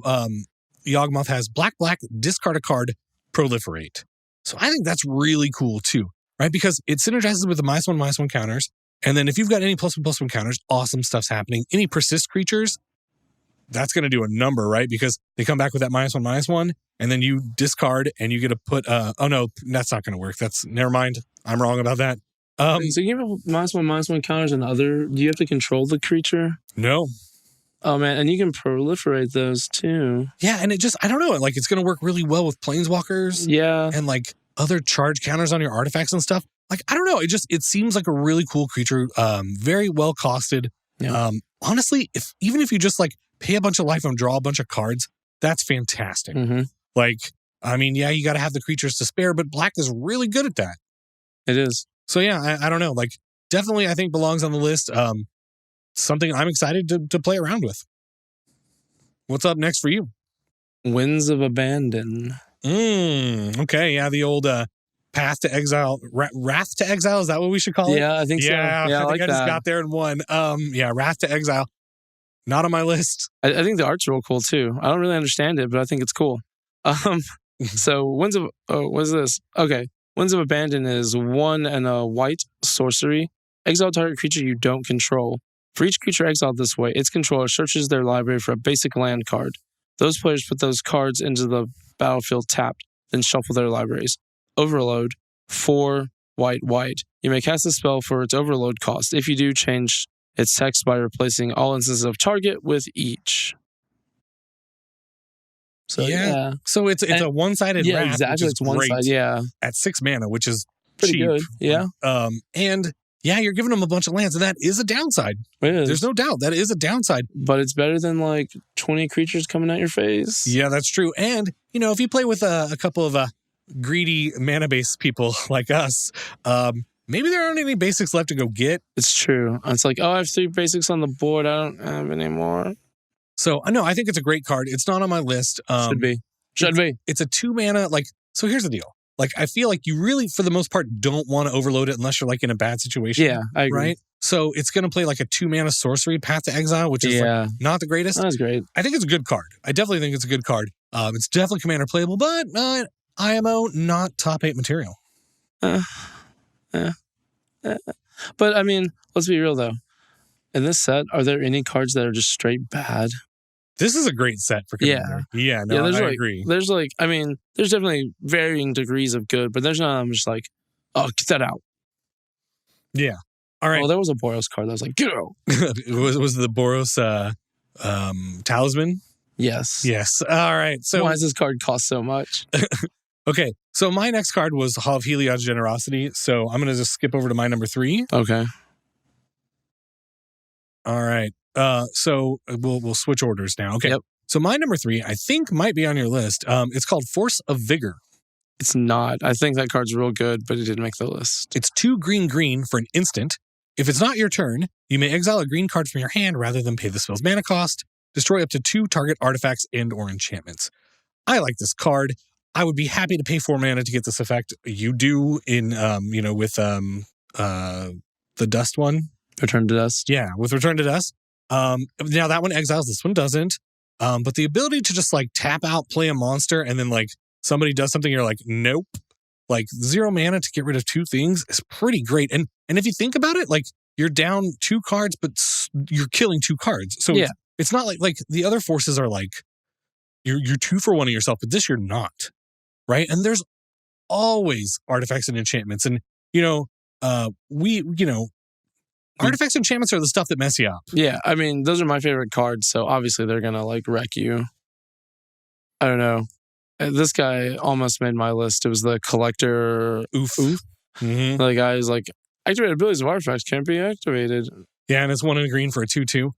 Yawgmoth has black, discard a card, proliferate. So I think that's really cool, too, right? Because it synergizes with the -1/-1 counters. And then if you've got any +1/+1 counters, awesome stuff's happening. Any persist creatures... that's going to do a number, right? Because they come back with that -1/-1, and then you discard and you get to put, oh no, that's not going to work. Never mind. I'm wrong about that. So you have -1/-1 counters and do you have to control the creature? No. Oh man, and you can proliferate those too. Yeah, and I don't know, like it's going to work really well with planeswalkers. Yeah. And like other charge counters on your artifacts and stuff. Like, I don't know. It seems like a really cool creature. Very well costed. Yeah. Honestly, even if you just like pay a bunch of life and draw a bunch of cards, that's fantastic. Mm-hmm. Like, I mean, yeah, you got to have the creatures to spare, but black is really good at that. It is. So yeah, I don't know. Like, definitely, I think belongs on the list. Something I'm excited to play around with. What's up next for you? Winds of Abandon. Okay, yeah, the old Path to Exile, Wrath to Exile. Is that what we should call it? Yeah, I think so. Yeah, I think I just that. got there in one. Yeah, Wrath to Exile. Not on my list. I think the art's real cool too. I don't really understand it, but I think it's cool. So Winds of what is this? Okay, Winds of Abandon is 1 and a white sorcery. Exile target creature you don't control. For each creature exiled this way, its controller searches their library for a basic land card. Those players put those cards into the battlefield tapped, then shuffle their libraries. Overload, 4 white. You may cast a spell for its overload cost. If you do, change its text by replacing all instances of target with each. So yeah. So it's a one-sided yeah, wrath, exactly. It's one side, yeah. At 6 mana, which is pretty cheap. good. Yeah. And yeah, you're giving them a bunch of lands, and that is a downside. It is. There's no doubt that is a downside. But it's better than like 20 creatures coming at your face. Yeah, that's true. And if you play with a couple of greedy mana-based people like us, maybe there aren't any basics left to go get. It's true. It's like, I have 3 basics on the board. I don't have any more. So, no, I think it's a great card. It's not on my list. Should be. It's a 2 mana, so here's the deal. Like, I feel like you really, for the most part, don't want to overload it unless you're, like, in a bad situation. Yeah, I agree. Right? So, it's going to play, like, a 2 mana sorcery, Path to Exile, which is, like, not the greatest. That's great. I think it's a good card. I definitely think it's a good card. It's definitely Commander playable, but IMO, not top 8 material. But, I mean, let's be real, though. In this set, are there any cards that are just straight bad? This is a great set for Commander. Yeah, I agree. There's there's definitely varying degrees of good, but there's none I'm just like, oh, get that out. Yeah. All right. Well, there was a Boros card that was like, get out. was the Boros Talisman? Yes. Yes. All right. So why does this card cost so much? Okay. So my next card was Hall of Heliod's Generosity. So I'm going to just skip over to my number 3. Okay. All right. So we'll switch orders now. Okay. Yep. So my number 3, I think, might be on your list. It's called Force of Vigor. It's not. I think that card's real good, but it didn't make the list. It's 2 green for an instant. If it's not your turn, you may exile a green card from your hand rather than pay the spell's mana cost. Destroy up to 2 target artifacts and/or enchantments. I like this card. I would be happy to pay 4 mana to get this effect. You do in with the dust one. Return to Dust. Yeah, with Return to Dust. Now that one exiles, this one doesn't. But the ability to just like tap out, play a monster, and then like somebody does something, you're like, nope. Like 0 mana to get rid of 2 things is pretty great. And if you think about it, like you're down 2 cards, but you're killing 2 cards. So it's not like the other forces are like you're 2 for 1 of yourself, but this you're not, right? And there's always artifacts and enchantments, and artifacts and enchantments are the stuff that mess you up. Yeah, I mean those are my favorite cards, so obviously they're gonna like wreck you. I don't know. This guy almost made my list. It was the Collector Oof. Mm-hmm. The guy is like, activated abilities of artifacts can't be activated. Yeah, and it's 1 in green for a 2/2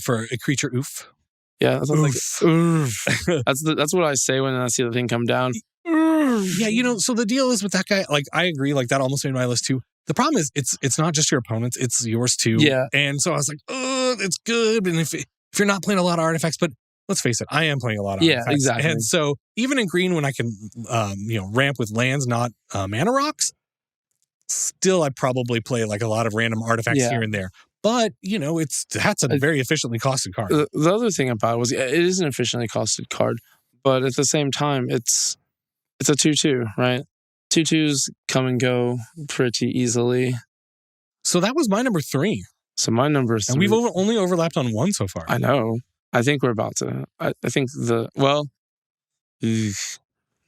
for a creature Oof. Yeah, that's oof. Like oof. That's what I say when I see the thing come down. Yeah, so the deal is with that guy, like I agree, like that almost made my list too. The problem is it's not just your opponents, it's yours too. Yeah. And so I was like, it's good. And if you're not playing a lot of artifacts, but let's face it, I am playing a lot of artifacts. Yeah, exactly. And so even in green, when I can, ramp with lands, not mana rocks, still I probably play like a lot of random artifacts here and there. But, that's a very efficiently costed card. The other thing about it was it is an efficiently costed card, but at the same time, it's a 2/2, right? 2/2s come and go pretty easily. So that was my number 3. So my number 3. And we've only overlapped on 1 so far. I know. I think we're about to. I think no,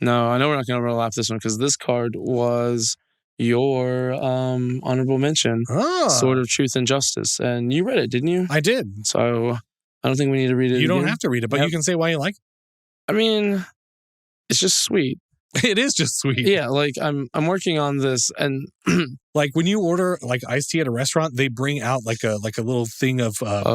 I know we're not going to overlap this one because this card was your honorable mention, Sword of Truth and Justice, and you read it, didn't you? I did. So I don't think we need to read it. You don't have to read it, but you can say why you like it. I mean, it's just sweet. It is just sweet. Yeah, like I'm working on this, and like when you order like iced tea at a restaurant, they bring out like a little thing of packets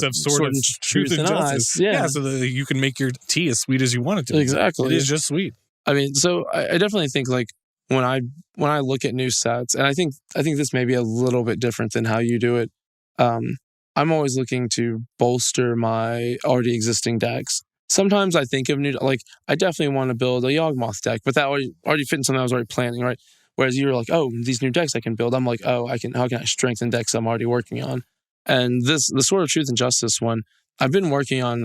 of Sword of Truth and Justice. Yeah, so that you can make your tea as sweet as you want it to. Exactly, it is just sweet. I mean, so I definitely think like when I look at new sets, and I think this may be a little bit different than how you do it. I'm always looking to bolster my already existing decks. Sometimes I think of new, like I definitely want to build a Yawgmoth deck, but that already fit in something I was already planning, right? Whereas you're like, oh, these new decks I can build. I'm like, oh, how can I strengthen decks I'm already working on? And the Sword of Truth and Justice one, I've been working on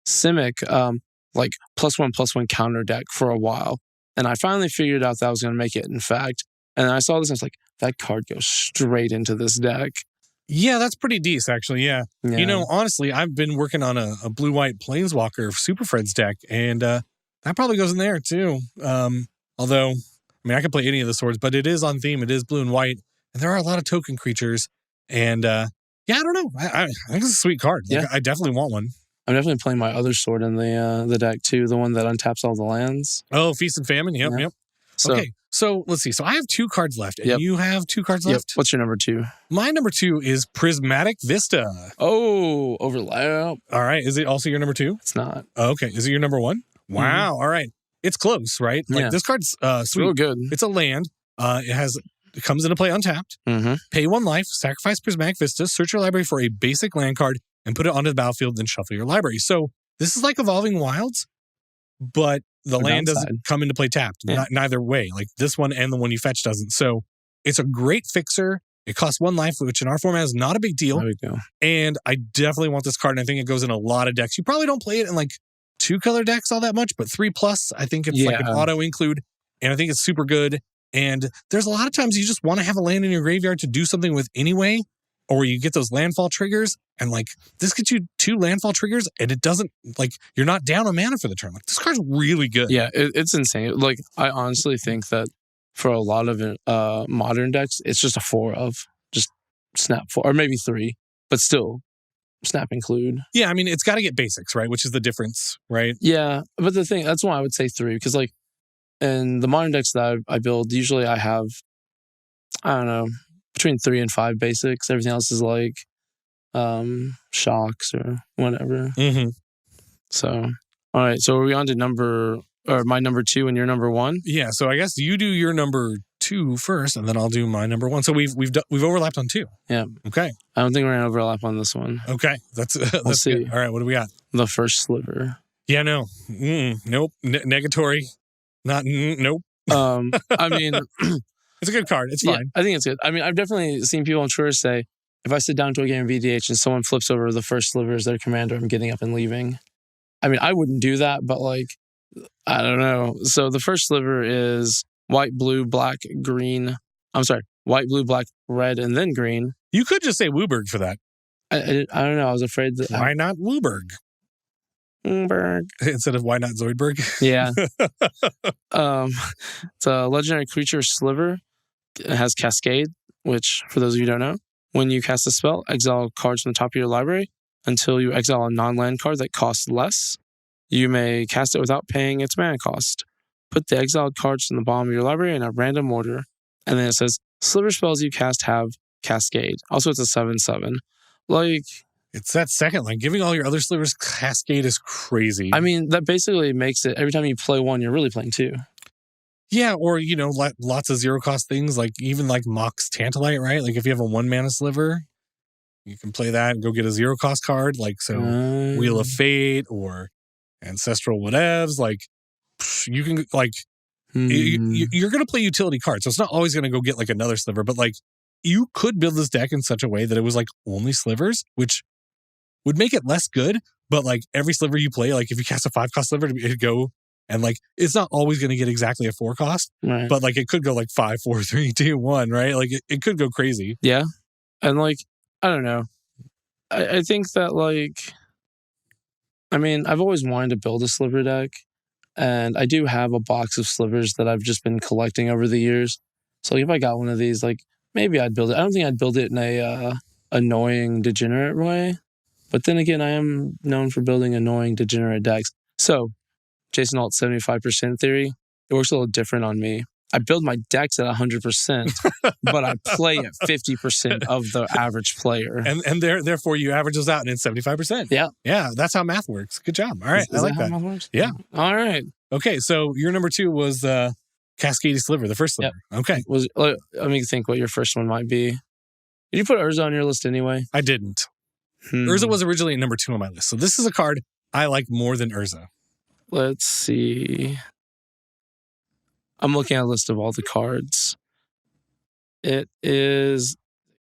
Simic, like +1/+1 counter deck for a while. And I finally figured out that I was going to make it, in fact. And I saw this and I was like, that card goes straight into this deck. Yeah, that's pretty decent, actually. Yeah. Honestly, I've been working on a blue-white Planeswalker Super Friends deck, and that probably goes in there, too. Although, I mean, I could play any of the swords, but it is on theme. It is blue and white, and there are a lot of token creatures. And, I don't know. I think it's a sweet card. Like, I definitely want one. I'm definitely playing my other sword in the deck, too, the one that untaps all the lands. Oh, Feast and Famine? Yep. So let's see. So I have 2 cards left, and you have 2 cards left? What's your number 2? My number 2 is Prismatic Vista. Oh, overlap. All right. Is it also your number 2? It's not. Oh, okay. Is it your number 1? Wow. All right. It's close, right? Like this card's sweet. Real good. It's a land. It comes into play untapped. Mm-hmm. Pay 1 life, sacrifice Prismatic Vista, search your library for a basic land card, and put it onto the battlefield, then shuffle your library. So this is like Evolving Wilds, but the land doesn't come into play tapped. Neither way. Like this one and the one you fetch doesn't. So it's a great fixer. It costs 1 life, which in our format is not a big deal. There we go. And I definitely want this card, and I think it goes in a lot of decks. You probably don't play it in like 2-color decks all that much, but 3+, I think it's like an auto include, and I think it's super good. And there's a lot of times you just want to have a land in your graveyard to do something with anyway, or you get those landfall triggers, and like this gets you 2 landfall triggers, and it doesn't, like, you're not down on mana for the turn. Like, this card's really good. Yeah, it's insane. Like, I honestly think that for a lot of modern decks, it's just a 4 of just snap 4, or maybe 3, but still snap include. Yeah, I mean, it's got to get basics, right? Which is the difference, right? Yeah, but that's why I would say 3, because like in the modern decks that I build, usually I have, I don't know, between 3 and 5 basics. Everything else is like shocks or whatever. Mm-hmm. So, all right. So are we on to my number 2 and your number 1? Yeah. So I guess you do your number 2 first, and then I'll do my number 1. So we've overlapped on 2. Yeah. Okay. I don't think we're gonna overlap on this one. Okay. That's see. Good. All right. What do we got? The First Sliver. Yeah. No. Nope. Negatory. Not. Nope. I mean, It's a good card. It's Yeah, fine. I think it's good. I mean, I've definitely seen people on Twitter say, if I sit down to a game of VDH and someone flips over the first sliver as their commander, I'm getting up and leaving. I mean, I wouldn't do that, but like, I don't know. So the first sliver is white, blue, black, green. I'm sorry, white, blue, black, red, and then green. You could just say Wooburg for that. I don't know. I was afraid that. Why not Wooburg? Wooburg. Instead of why not Zoidberg? Yeah. It's a legendary creature sliver. It has Cascade, which, for those of you who don't know, when you cast a spell, exile cards from the top of your library until you exile a non-land card that costs less. You may cast it without paying its mana cost. Put the exiled cards from the bottom of your library in a random order. And then it says, sliver spells you cast have Cascade. Also, it's a 7/7. Like, it's that second line. Giving all your other slivers Cascade is crazy. I mean, that basically makes it, every time you play one, you're really playing two. Yeah, or, lots of zero cost things, like even like Mox Tantalite, right? Like if you have a 1 mana sliver, you can play that and go get a zero cost card, like so Wheel of Fate or Ancestral Whatevs. Like you can like you're going to play utility cards, so it's not always going to go get like another sliver, but like you could build this deck in such a way that it was like only slivers, which would make it less good. But like every sliver you play, like if you cast a 5-cost sliver, it'd go. And like, it's not always going to get exactly a 4 cost, right. But like it could go like 5, 4, 3, 2, 1, right? Like it could go crazy. Yeah. And like, I don't know. I think that like, I mean, I've always wanted to build a sliver deck, and I do have a box of slivers that I've just been collecting over the years. So like, if I got one of these, like maybe I'd build it. I don't think I'd build it in a annoying degenerate way. But then again, I am known for building annoying degenerate decks. So Jason Alt 75% theory, it works a little different on me. I build my decks at 100%, but I play at 50% of the average player. And therefore you average those out and it's 75%. Yeah. Yeah, that's how math works. Good job. All right, Is I like that that. how math works? Yeah. All right. Okay, so your number 2 was Cascade Sliver, the first sliver. Yep. Okay. Let me think what your first one might be. Did you put Urza on your list anyway? I didn't. Urza was originally number 2 on my list. So this is a card I like more than Urza. Let's see. I'm looking at a list of all the cards. It is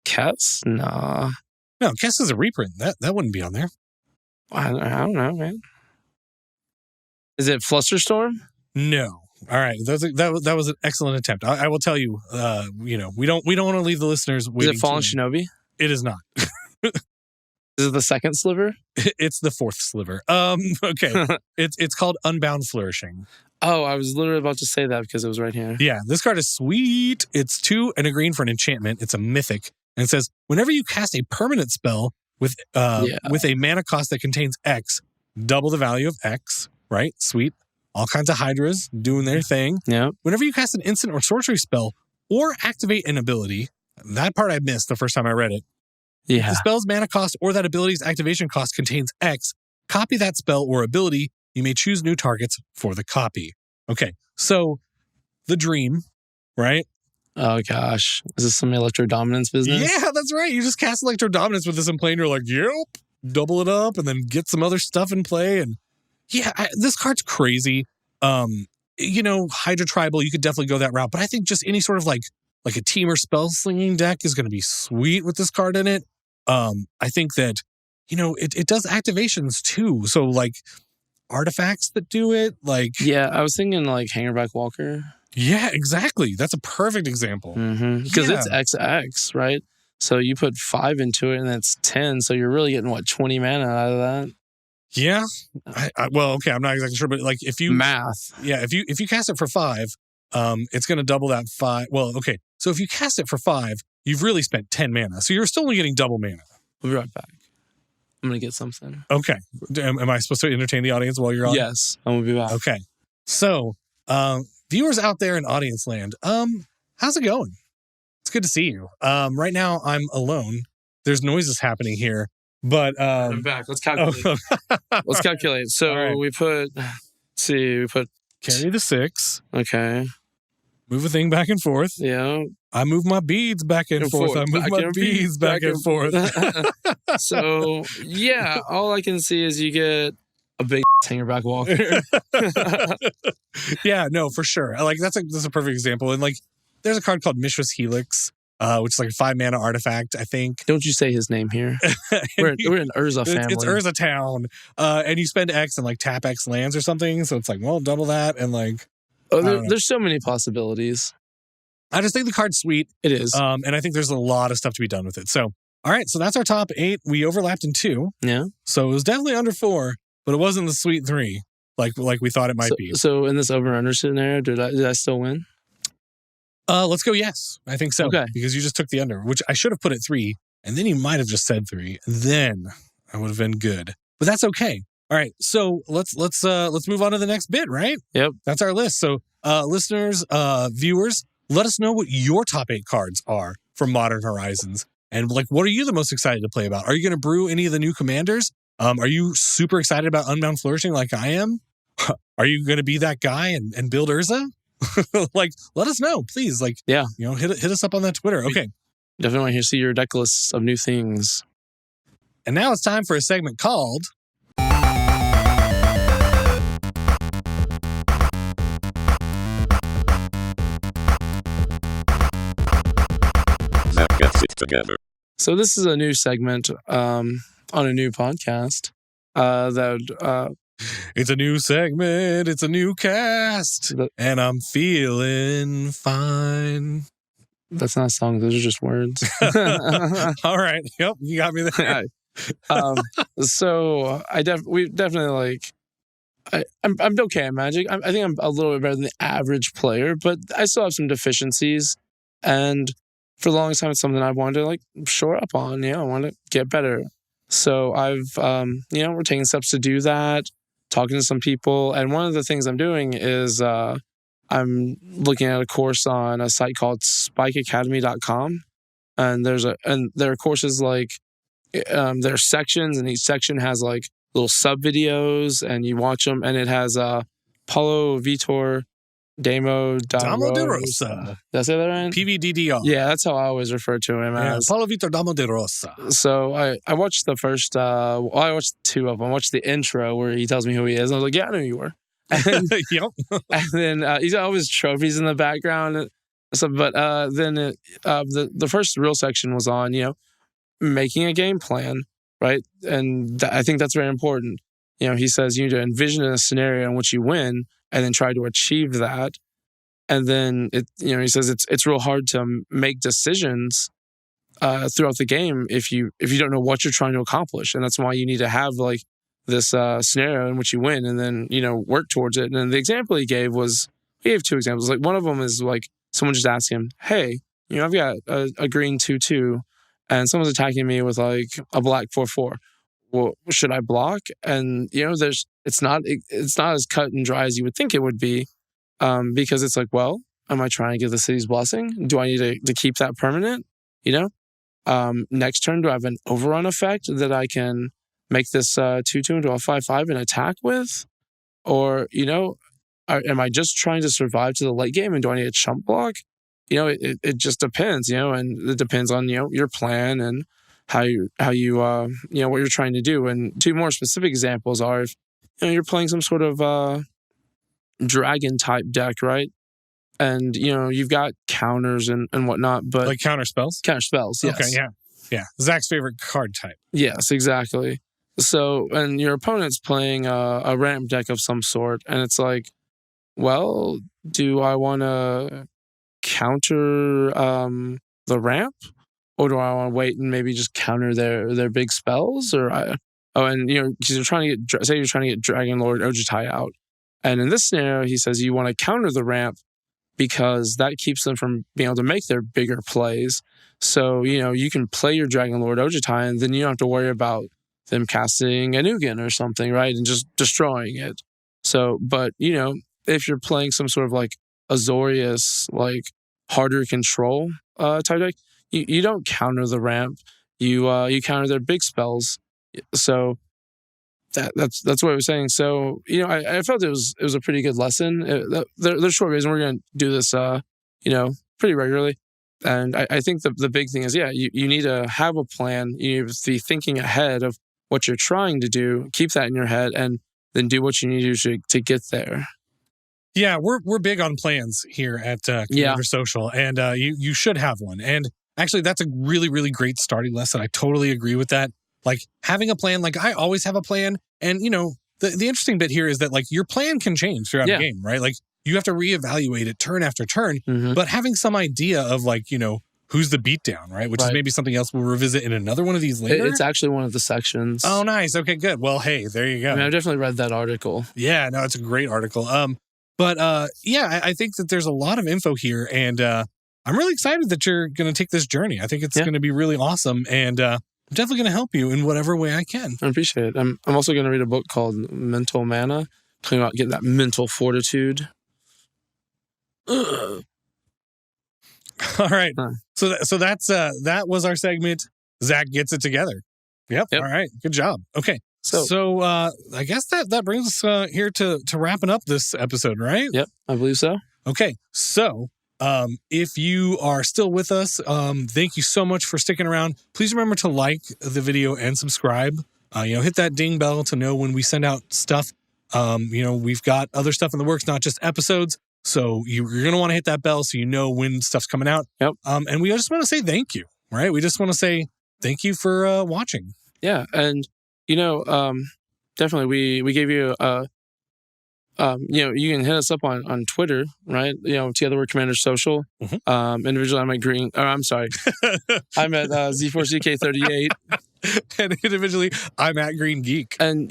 Kess? Nah. No, Kess is a reprint. That wouldn't be on there. I don't know, man. Is it Flusterstorm? No. All right. That was an excellent attempt. I will tell you, we don't want to leave the listeners waiting. Is it Fallen Shinobi? It is not. Is it the second sliver? It's the 4th sliver. Okay. It's called Unbound Flourishing. Oh, I was literally about to say that because it was right here. Yeah, this card is sweet. It's 2 and a green for an enchantment. It's a mythic. And it says, whenever you cast a permanent spell with a mana cost that contains X, double the value of X, right? Sweet. All kinds of Hydras doing their thing. Yeah. Whenever you cast an instant or sorcery spell or activate an ability, that part I missed the first time I read it. Yeah. The spell's mana cost or that ability's activation cost contains X. Copy that spell or ability. You may choose new targets for the copy. Okay, so the dream, right? Oh gosh, is this some Electro Dominance business? Yeah, that's right. You just cast Electro Dominance with this in play, and you're like, yep, double it up, and then get some other stuff in play. And yeah, this card's crazy. Hydra Tribal, you could definitely go that route, but I think just any sort of like a teamer spell slinging deck is going to be sweet with this card in it. I think that it does activations too. So like artifacts that do it, like yeah, I was thinking like Hangerback Walker. Yeah, exactly. That's a perfect example. Because it's XX, right? So you put 5 into it and it's 10. So you're really getting 20 mana out of that? Yeah. Well, okay, I'm not exactly sure, but like if you math, yeah, if you cast it for 5, it's going to double that 5. Well, okay, so if you cast it for 5, you've really spent 10 mana, so you're still only getting double mana. We'll be right back. I'm gonna get something. Okay, am I supposed to entertain the audience while you're on? Yes, I'm gonna be back. Okay, so viewers out there in audience land, how's it going? It's good to see you. Right now I'm alone. There's noises happening here. But I'm back. Let's calculate. Let's calculate. So right. we put carry the 6. Okay. Move a thing back and forth. Yeah. I move my beads back and forth. I move my beads back and forth. So yeah, all I can see is you get a big Hangerback Walker. Yeah, no, for sure. Like that's a perfect example. And like There's a card called Mishra's Helix, which is like a 5-mana artifact, I think. Don't you say his name here. We're an Urza family. It's Urza Town. And you spend X and like tap X lands or something. So it's like, well, double that. And like, there's so many possibilities. I just think the card's sweet. It is. And I think there's a lot of stuff to be done with it. So, all right. So that's our top 8. We overlapped in 2. Yeah. So it was definitely under 4, but it wasn't the sweet 3 like we thought it might be. So in this over-under scenario, did I still win? Let's go yes. I think so. Okay. Because you just took the under, which I should have put at 3, and then you might have just said 3, and then I would have been good. But that's okay. All right. So let's move on to the next bit, right? Yep. That's our list. So listeners, viewers, let us know what your top 8 cards are from Modern Horizons. And like, what are you the most excited to play about? Are you going to brew any of the new commanders? Are you super excited about Unbound Flourishing like I am? Are you going to be that guy and build Urza? Like, let us know, please. Like, yeah, hit us up on that Twitter. Okay. Definitely want to see your deck lists of new things. And now it's time for a segment called Zack gets it together. So this is a new segment on a new podcast it's a new segment, it's a new cast, and I'm feeling fine. That's not a song, those are just words. All right. Yep, you got me there. So we definitely like I'm okay at Magic. I think I'm a little bit better than the average player, but I still have some deficiencies, and for the longest time it's something I wanted to like shore up on. I want to get better. So I've we're taking steps to do that, talking to some people, and one of the things I'm doing is I'm looking at a course on a site called spikeacademy.com, and there are courses like there are sections, and each section has like little sub videos, and you watch them, and it has Paulo Vitor Damo de Rosa. Did I say that right? PVDDR. Yeah, that's how I always refer to him as. Paulo Vitor Damo de Rosa. So I watched the first, I watched 2 of them. I watched the intro where he tells me who he is. And I was like, yeah, I knew you were. And, yep. And then he's got all his trophies in the background. So, but then the first real section was on, making a game plan, right? And I think that's very important. He says you need to envision a scenario in which you win and then try to achieve that. And then he says it's real hard to make decisions throughout the game if you don't know what you're trying to accomplish. And that's why you need to have like this scenario in which you win and then, work towards it. And then the example he gave 2 examples. Like one of them is like someone just asked him, hey, I've got a green 2/2 and someone's attacking me with like a black 4/4. Well, should I block? And it's not as cut and dry as you would think it would be, because it's like, well, am I trying to get the city's blessing? Do I need to keep that permanent? Next turn, do I have an overrun effect that I can make this 2/2 into a 5/5 and attack with? Or am I just trying to survive to the late game and do I need a chump block? It just depends, and it depends on your plan and how you what you're trying to do. And 2 more specific examples are if you're playing some sort of dragon type deck, right? And you've got counters and whatnot, but like counter spells. Yes. Okay, yeah. Zach's favorite card type. Yes, exactly. So, and your opponent's playing a ramp deck of some sort, and it's like, well, do I want to counter the ramp? Or do I want to wait and maybe just counter their big spells? Because you're trying to get Dragon Lord Ojutai out, and in this scenario, he says you want to counter the ramp because that keeps them from being able to make their bigger plays. So you can play your Dragon Lord Ojutai, and then you don't have to worry about them casting a Nugan or something, right, and just destroying it. So, but if you're playing some sort of like Azorius, like harder control type deck. You don't counter the ramp. You counter their big spells. So that's what I was saying. So I felt it was a pretty good lesson. They're short videos, and we're going to do this pretty regularly. And I think the big thing is you need to have a plan. You need to be thinking ahead of what you're trying to do. Keep that in your head, and then do what you need to do to get there. Yeah, we're big on plans here at Commander Social, and you should have one. And actually, that's a really, really great starting lesson. I totally agree with that. Like having a plan, like I always have a plan. And, you know, the interesting bit here is that like your plan can change throughout the game, right? Like you have to reevaluate it turn after turn, but having some idea of like, you know, who's the beatdown, right? Which is maybe something else we'll revisit in another one of these later. It's actually one of the sections. Oh, nice. Okay, good. Well, hey, there you go. I mean, I've definitely read that article. Yeah, no, it's a great article. But I think that there's a lot of info here, and I'm really excited that you're going to take this journey. I think it's going to be really awesome, and I'm definitely going to help you in whatever way I can. I appreciate it. I'm also going to read a book called Mental Mana, talking about getting that mental fortitude. All right. So that's that was our segment. Zach gets it together. Yep. All right. Good job. Okay. So I guess that brings us here to wrapping up this episode, right? Yep, I believe so. Okay. So if you are still with us, thank you so much for sticking around. Please remember to like the video and subscribe. Hit that ding bell to know when we send out stuff. We've got other stuff in the works, not just episodes. So you're going to want to hit that bell so you know when stuff's coming out. Yep. And we just want to say thank you, right? We just want to say thank you for watching. Yeah. And, definitely we gave you, you can hit us up on Twitter, right? Together we're Commander Social. Individually, I'm at Green, I'm sorry. I'm at Z4CK38. And individually, I'm at Green Geek. And,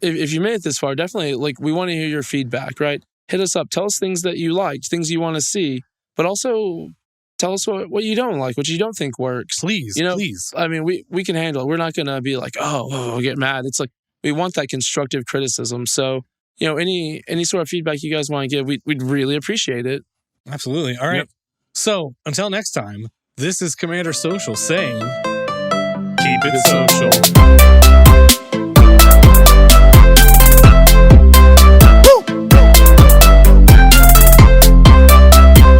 if you made it this far, definitely, like, we want to hear your feedback, right? Hit us up. Tell us things that you liked, things you want to see, but also tell us what you don't like, what you don't think works. Please, please. I mean, we can handle it. We're not going to be like, get mad. It's like, we want that constructive criticism. So, any sort of feedback you guys want to give, we'd really appreciate it. Absolutely. All right. Yep. So until next time, this is Commander Social saying, keep it social.